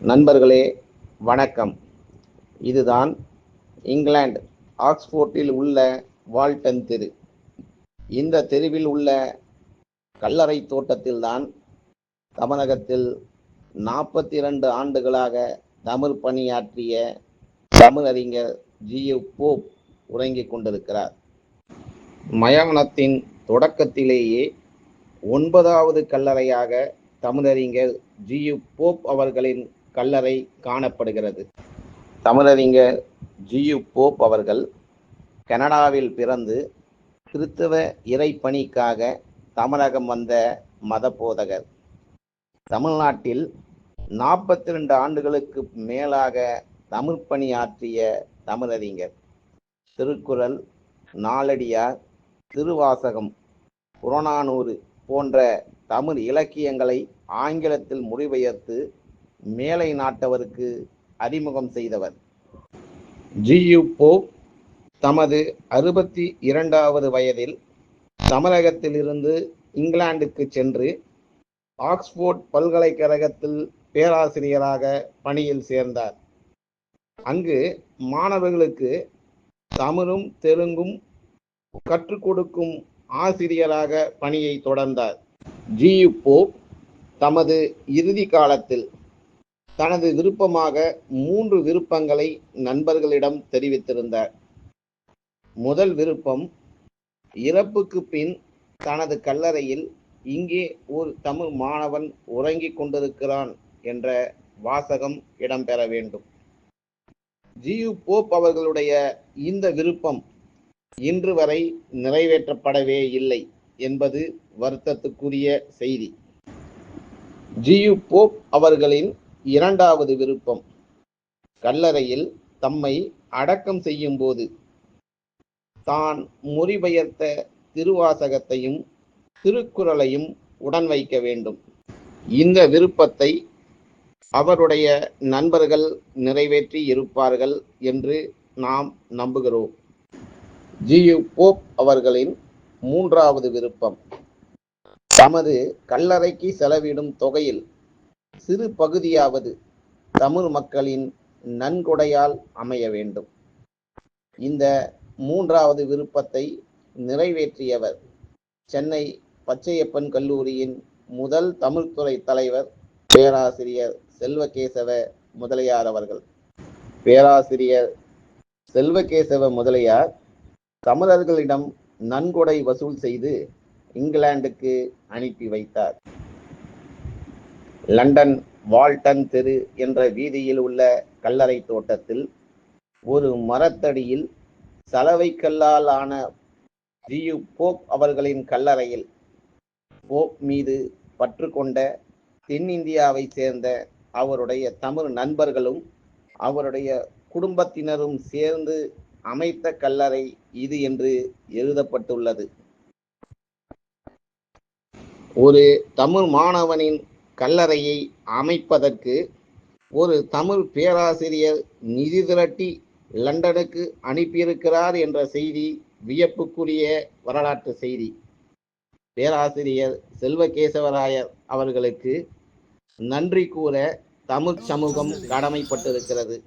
நண்பர்களே வணக்கம். இதுதான் இங்கிலாந்து ஆக்ஸ்போர்ட்டில் உள்ள வால்டன் தெரு. இந்த தெருவில் உள்ள கல்லறை தோட்டத்தில்தான் தமிழகத்தில் 42 ஆண்டுகளாக தமிழ் பணியாற்றிய தமிழறிஞர் ஜி.யு. போப் உறங்கிக் கொண்டிருக்கிறார். மயானத்தின் தொடக்கத்திலேயே 9வது கல்லறையாக தமிழறிஞர் ஜி.யு. போப் அவர்களின் கல்லறை காணப்படுகிறது. தமிழறிஞர் ஜி.யு. போப் அவர்கள் கனடாவில் பிறந்து கிறித்தவ இறைப்பணிக்காக தமிழகம் வந்த மத போதகர். தமிழ்நாட்டில் 42 ஆண்டுகளுக்கு மேலாக தமிழ் பணியாற்றிய தமிழறிஞர். திருக்குறள், நாலடியார், திருவாசகம், புறநானூறு போன்ற தமிழ் இலக்கியங்களை ஆங்கிலத்தில் மொழிபெயர்த்து மேலை நாட்டவருக்கு அறிமுகம் செய்தவர். ஜி.யு. போப் தமது 62வது வயதில் தமிழகத்திலிருந்து இங்கிலாந்துக்கு சென்று ஆக்ஸ்போர்ட் பல்கலைக்கழகத்தில் பேராசிரியராக பணியில் சேர்ந்தார். அங்கு மாணவர்களுக்கு தமிழும் தெலுங்கும் கற்றுக் கொடுக்கும் ஆசிரியராக பணியை தொடர்ந்தார். ஜி.யு. போப் தமது இறுதி காலத்தில் தனது விருப்பமாக 3 விருப்பங்களை நண்பர்களிடம் தெரிவித்திருந்தார். முதல் விருப்பம், இறப்புக்கு பின் தனது கல்லறையில் இங்கே ஒரு தமிழ் மாணவன் உறங்கிக் கொண்டிருக்கிறான் என்ற வாசகம் இடம்பெற வேண்டும். ஜி.யு. போப் அவர்களுடைய இந்த விருப்பம் இன்று வரை நிறைவேற்றப்படவே இல்லை என்பது வருத்தத்துக்குரிய செய்தி. ஜி.யு. போப் அவர்களின் 2வது விருப்பம், கல்லறையில் தம்மை அடக்கம் செய்யும் போது தான் மொழிபெயர்த்த திருவாசகத்தையும் திருக்குறளையும் உடன் வைக்க வேண்டும். இந்த விருப்பத்தை அவருடைய நண்பர்கள் நிறைவேற்றி இருப்பார்கள் என்று நாம் நம்புகிறோம். ஜி.யு. போப் அவர்களின் 3வது விருப்பம், தமது கல்லறைக்கு செலவிடும் தொகையில் சிறு பகுதியாவது தமிழ் மக்களின் நன்கொடையால் அமைய வேண்டும். இந்த 3வது விருப்பத்தை நிறைவேற்றியவர் சென்னை பச்சையப்பன் கல்லூரியின் முதல் தமிழ்துறை தலைவர் பேராசிரியர் செல்வகேசவ முதலியார் அவர்கள். பேராசிரியர் செல்வகேசவ முதலியார் தமிழர்களிடம் நன்கொடை வசூல் செய்து இங்கிலாந்துக்கு அனுப்பி வைத்தார். லண்டன் வால்டன் தெரு என்ற வீதியில் உள்ள கல்லறை தோட்டத்தில் ஒரு மரத்தடியில் சலவை கல்லால் ஆன ஜி.யு. போப் அவர்களின் கல்லறையில் போப் மீது பற்று கொண்ட தென்னிந்தியாவை சேர்ந்த அவருடைய தமிழ் நண்பர்களும் அவருடைய குடும்பத்தினரும் சேர்ந்து அமைத்த கல்லறை இது என்று எழுதப்பட்டுள்ளது. ஒரு தமிழ் மாணவனின் கல்லறையை அமைப்பதற்கு ஒரு தமிழ் பேராசிரியர் நிதி திரட்டி லண்டனுக்கு அனுப்பியிருக்கிறார் என்ற செய்தி வியப்புக்குரிய வரலாற்று செய்தி. பேராசிரியர் செல்வகேசவராயர் அவர்களுக்கு நன்றி கூற தமிழ் சமூகம் கடமைப்பட்டிருக்கிறது.